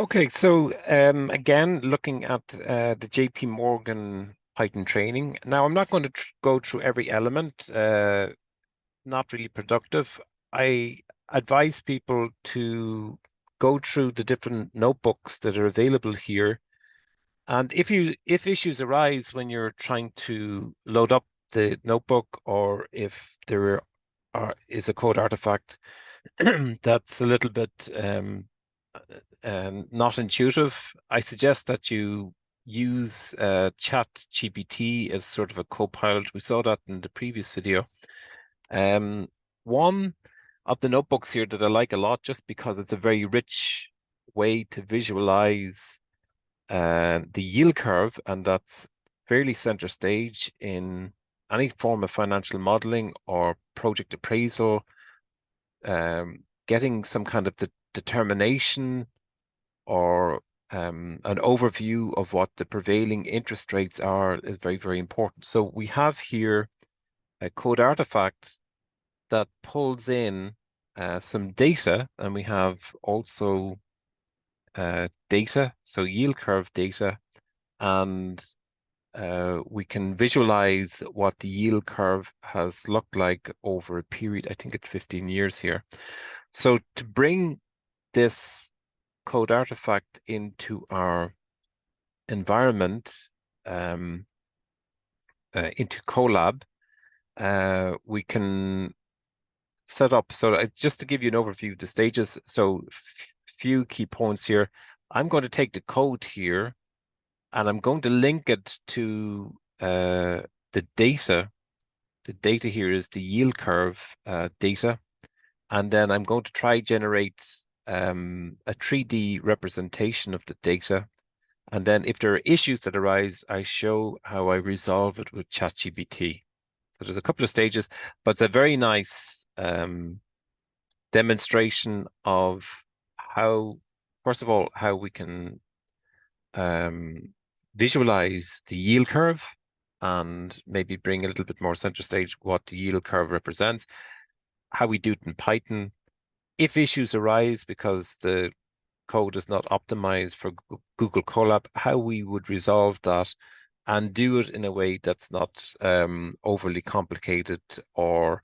Okay, so again, looking at the JPMorgan Python training. Now, I'm not going to tr go through every element, not really productive. I advise people to go through the different notebooks that are available here. And if issues arise when you're trying to load up the notebook, or if is a code artifact that's a little bit not intuitive, I suggest that you use ChatGPT as sort of a copilot. We saw that in the previous video. Um, One of the notebooks here that I like a lot, just because it's a very rich way to visualize the yield curve, and that's fairly center stage in any form of financial modeling or project appraisal, getting some kind of determination or an overview of what the prevailing interest rates are is very, very important. So we have here a code artifact that pulls in some data, and we have also data, so yield curve data, and we can visualize what the yield curve has looked like over a period. I think it's 15 years here. So to bring this code artifact into our environment, um, into Colab, we can set up. So just to give you an overview of the stages, so few key points here. I'm going to take the code here and I'm going to link it to the data. The data here is the yield curve data. And then I'm going to try generate a 3D representation of the data. And then if there are issues that arise, I show how I resolve it with ChatGPT. So there's a couple of stages, but it's a very nice demonstration of how, first of all, how we can visualize the yield curve and maybe bring a little bit more center stage what the yield curve represents, how we do it in Python. If issues arise because the code is not optimized for Google Colab, how we would resolve that and do it in a way that's not overly complicated or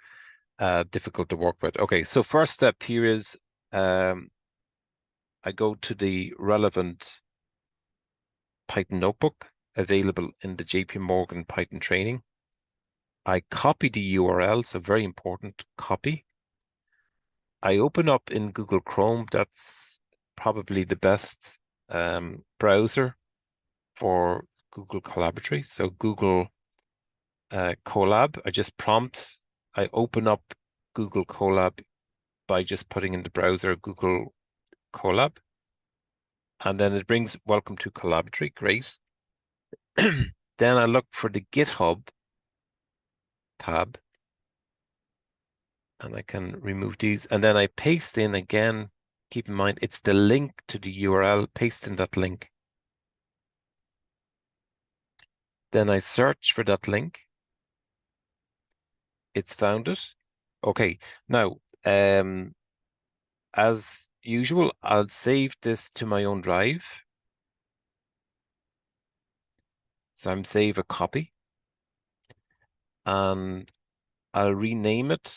difficult to work with. Okay, so first step here is I go to the relevant Python notebook available in the JPMorgan Python training. I copy the URL, so very important, copy. I open up in Google Chrome. That's probably the best browser for Google Collaboratory. So Google Colab, I just prompt, I open up Google Colab by just putting in the browser Google Colab. And then it brings welcome to Collaboratory. Great. Then I look for the GitHub tab and I can remove these. And then I paste in again. Keep in mind, it's the link to the URL. Paste in that link. Then I search for that link. It's found it. Okay. Now, as usual, I'll save this to my own drive. So I'm save a copy and I'll rename it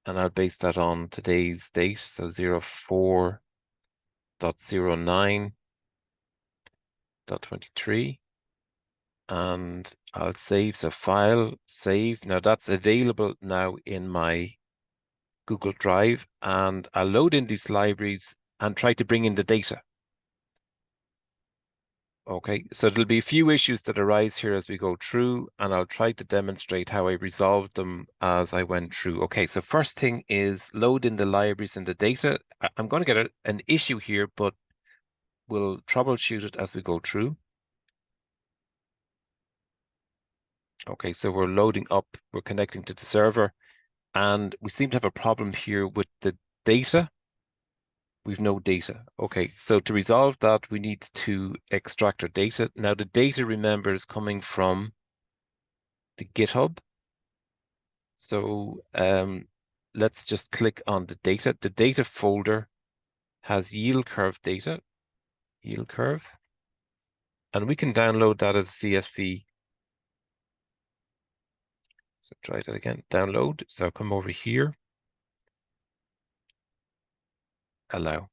and I'll base that on today's date. So 04.09.23. And I'll save. So file, save. Now that's available now in my Google Drive, and I'll load in these libraries and try to bring in the data. Okay, so there'll be a few issues that arise here as we go through, and I'll try to demonstrate how I resolved them as I went through. Okay, so first thing is load in the libraries and the data. I'm going to get an issue here, but we'll troubleshoot it as we go through. Okay, so we're loading up, we're connecting to the server, and we seem to have a problem here with the data. We've no data. Okay, so to resolve that, we need to extract our data. Now, the data, remember, is coming from the GitHub. So let's just click on the data. The data folder has yield curve data, yield curve, and we can download that as a CSV. So try that again, download. So I'll come over here, allow.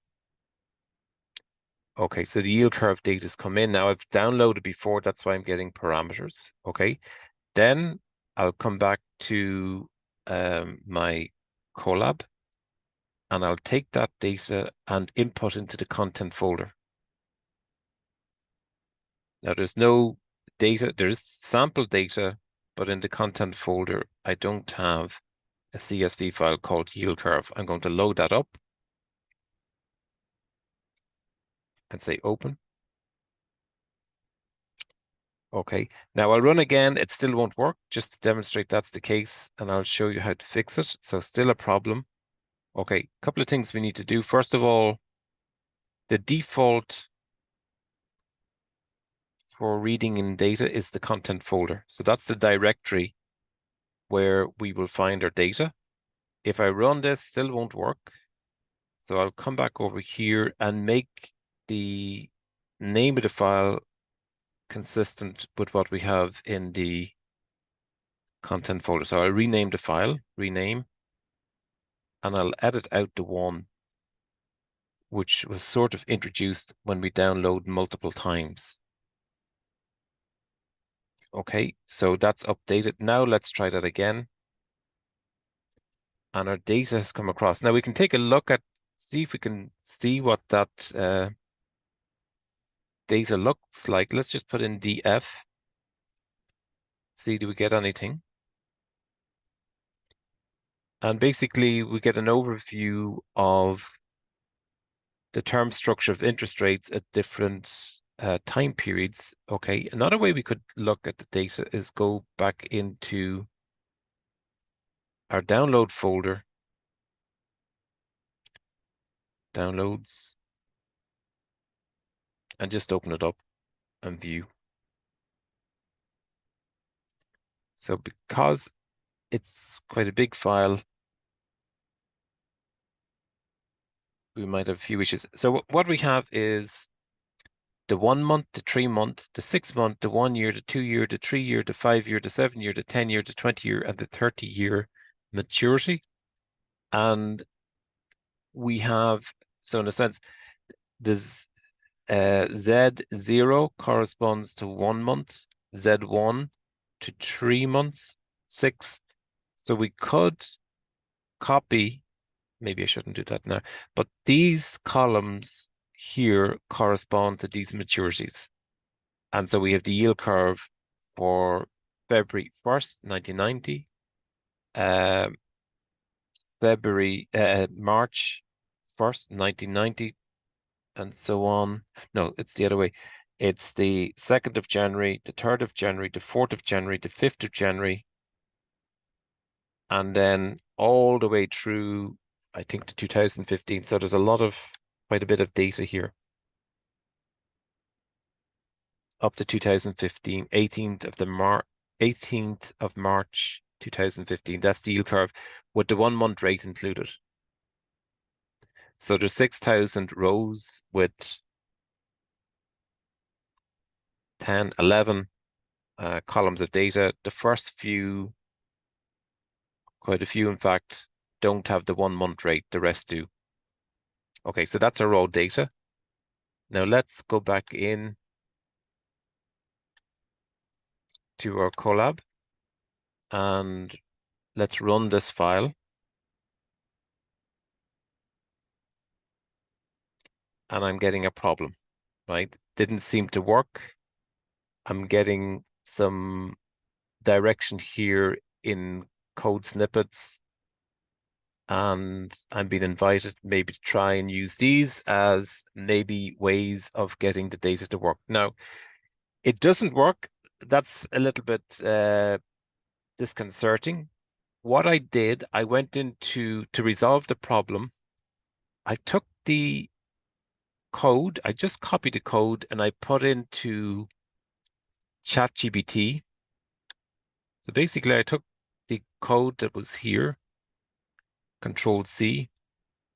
Okay, so the yield curve data's come in. Now I've downloaded before, that's why I'm getting parameters. Okay, then I'll come back to my Colab, and I'll take that data and input into the content folder. Now there's no data, there's sample data, but in the content folder, I don't have a CSV file called yield curve. I'm going to load that up and say open. Okay, now I'll run again. It still won't work, just to demonstrate that's the case, and I'll show you how to fix it. So still a problem. Okay, a couple of things we need to do. First of all, the default for reading in data is the content folder. So that's the directory where we will find our data. If I run this, still won't work. So I'll come back over here and make the name of the file consistent with what we have in the content folder. So I'll rename the file, rename, and I'll edit out the one which was sort of introduced when we download multiple times. Okay, so that's updated. Now let's try that again. And our data has come across. Now we can take a look at, see if we can see what that data looks like. Let's just put in df. See, do we get anything? And basically we get an overview of the term structure of interest rates at different time periods. Okay, another way we could look at the data is go back into our download folder, downloads, and just open it up and view. So because it's quite a big file, we might have a few issues. So what we have is the 1 month, the 3 month, the 6 month, the 1 year, the 2 year, the 3 year, the 5 year, the 7 year, the 10 year, the 20 year, and the 30 year maturity. And we have, so in a sense, this Z0 corresponds to 1 month, Z1 to 3 months, 6. So we could copy, maybe I shouldn't do that now, but these columns here correspond to these maturities. And so we have the yield curve for February 1st, 1990, March 1st, 1990, and so on. No, it's the other way. It's the 2nd of January, the 3rd of January, the 4th of January, the 5th of January, and then all the way through, I think, to 2015. So there's quite a bit of data here. Up to 2015, 18th of March 2015. That's the yield curve with the 1 month rate included. So there's 6,000 rows with 10, 11 columns of data. The first few, quite a few in fact, don't have the 1 month rate, the rest do. Okay, so that's our raw data. Now let's go back in to our Colab and let's run this file. And I'm getting a problem, right? Didn't seem to work. I'm getting some direction here in code snippets, and I'm being invited maybe to try and use these as maybe ways of getting the data to work. Now, it doesn't work. That's a little bit disconcerting. What I did, I went into, to resolve the problem, I took the code, I just copied the code and I put into chatgpt. So basically I took the code that was here, Control C.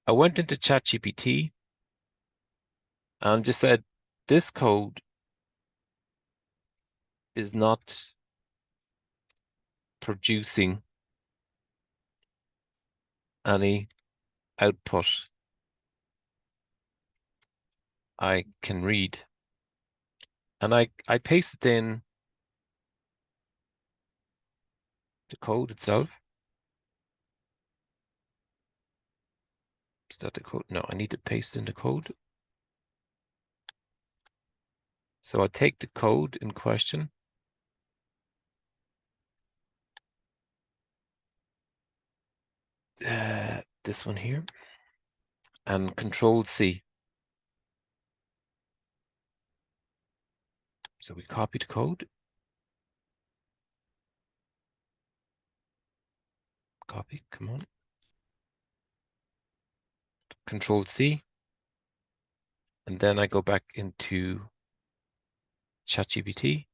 I went into chatgpt and just said, this code is not producing any output I can read. And I pasted in the code itself. Is that the code? No, I need to paste in the code. So I take the code in question. This one here. And Control C. So we copy the code. Copy, come on. Control C. And then I go back into ChatGPT.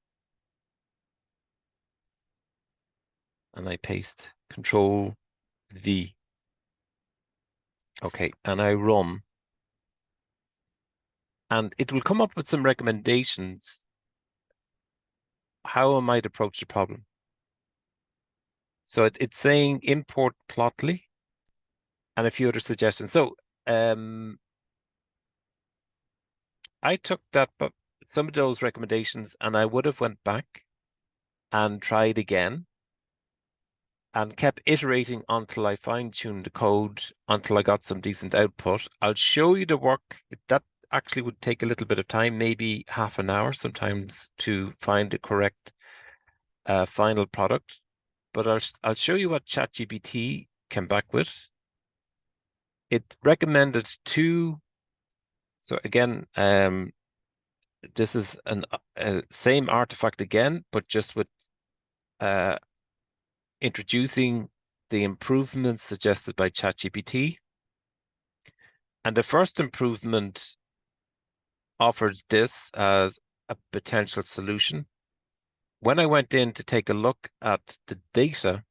And I paste Control V. Okay, and I run. And it will come up with some recommendations. How I might approach the problem. So it's saying import Plotly and a few other suggestions. So I took that, but some of those recommendations, and I would have went back and tried again and kept iterating until I fine-tuned the code, until I got some decent output. I'll show you the work. That actually would take a little bit of time, maybe half an hour sometimes, to find the correct final product. But I'll show you what ChatGPT came back with. It recommended two. So again, this is a same artifact again, but just with introducing the improvements suggested by ChatGPT. And the first improvement offered this as a potential solution. When I went in to take a look at the data,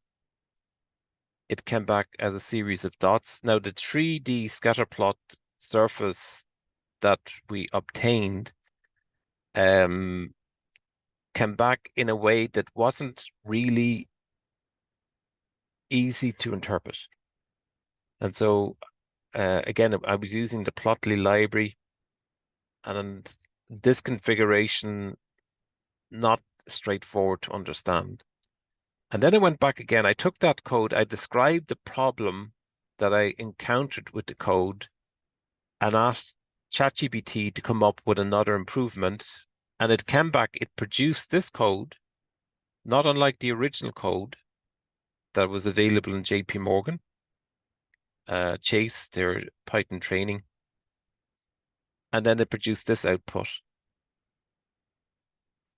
it came back as a series of dots. Now, the 3D scatterplot surface that we obtained came back in a way that wasn't really easy to interpret. And so, again, I was using the Plotly library, and this configuration, not straightforward to understand. And then I went back again. I took that code, I described the problem that I encountered with the code, and asked ChatGPT to come up with another improvement. And it came back, it produced this code, not unlike the original code that was available in JPMorgan Chase, their Python training. And then it produced this output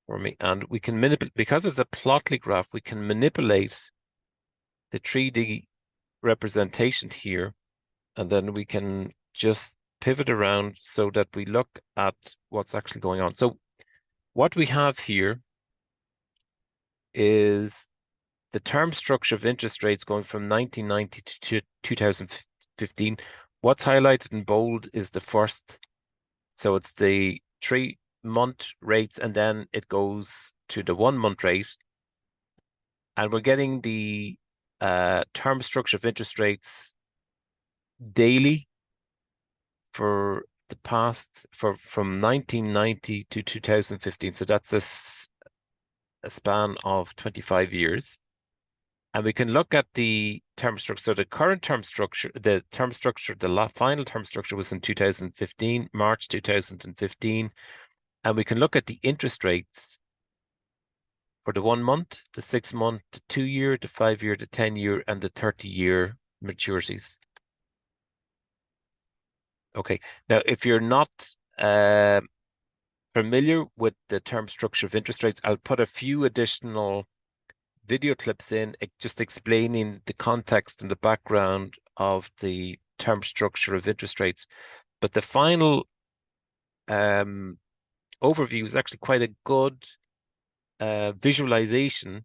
for me. And we can manipulate, because it's a Plotly graph, we can manipulate the 3D representation here, and then we can just pivot around so that we look at what's actually going on. So what we have here is the term structure of interest rates going from 1990 to 2015. What's highlighted in bold is the first. So it's the 3-month rates, and then it goes to the 1-month rate. And we're getting the term structure of interest rates daily for the past, from 1990 to 2015. So that's a span of 25 years. And we can look at the term structure. So the current term structure, the final term structure was in 2015, March 2015. And we can look at the interest rates for the 1 month, the 6 month, the 2-year, the 5-year, the 10-year, and the 30-year maturities. Okay, now if you're not familiar with the term structure of interest rates, I'll put a few additional video clips in, just explaining the context and the background of the term structure of interest rates. But the final overview is actually quite a good visualization,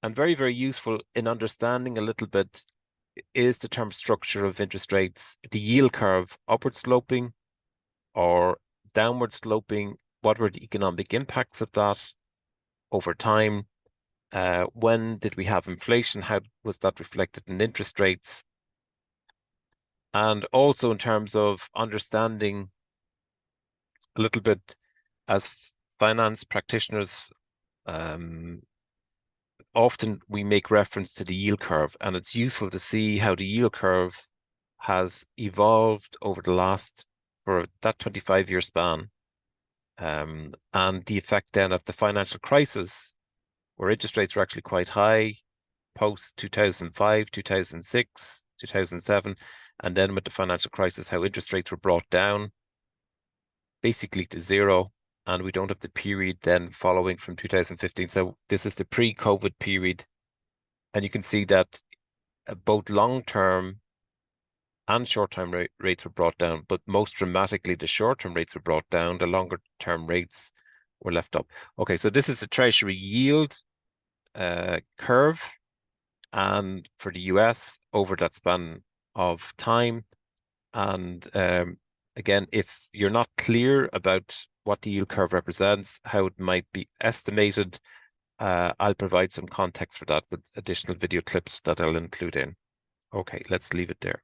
and very, very useful in understanding a little bit is the term structure of interest rates, the yield curve, upward sloping, or downward sloping, what were the economic impacts of that over time? When did we have inflation? How was that reflected in interest rates? And also in terms of understanding a little bit as finance practitioners, often we make reference to the yield curve, and it's useful to see how the yield curve has evolved over the last, for that 25-year span, and the effect then of the financial crisis, where interest rates were actually quite high, post 2005, 2006, 2007, and then with the financial crisis, how interest rates were brought down basically to zero. And we don't have the period then following from 2015. So this is the pre-COVID period. And you can see that both long-term and short-term rates were brought down, but most dramatically, the short-term rates were brought down, the longer-term rates were left up. Okay, so this is the Treasury yield curve, and for the US over that span of time. And again, if you're not clear about what the yield curve represents, how it might be estimated, I'll provide some context for that with additional video clips that I'll include in. Okay, let's leave it there.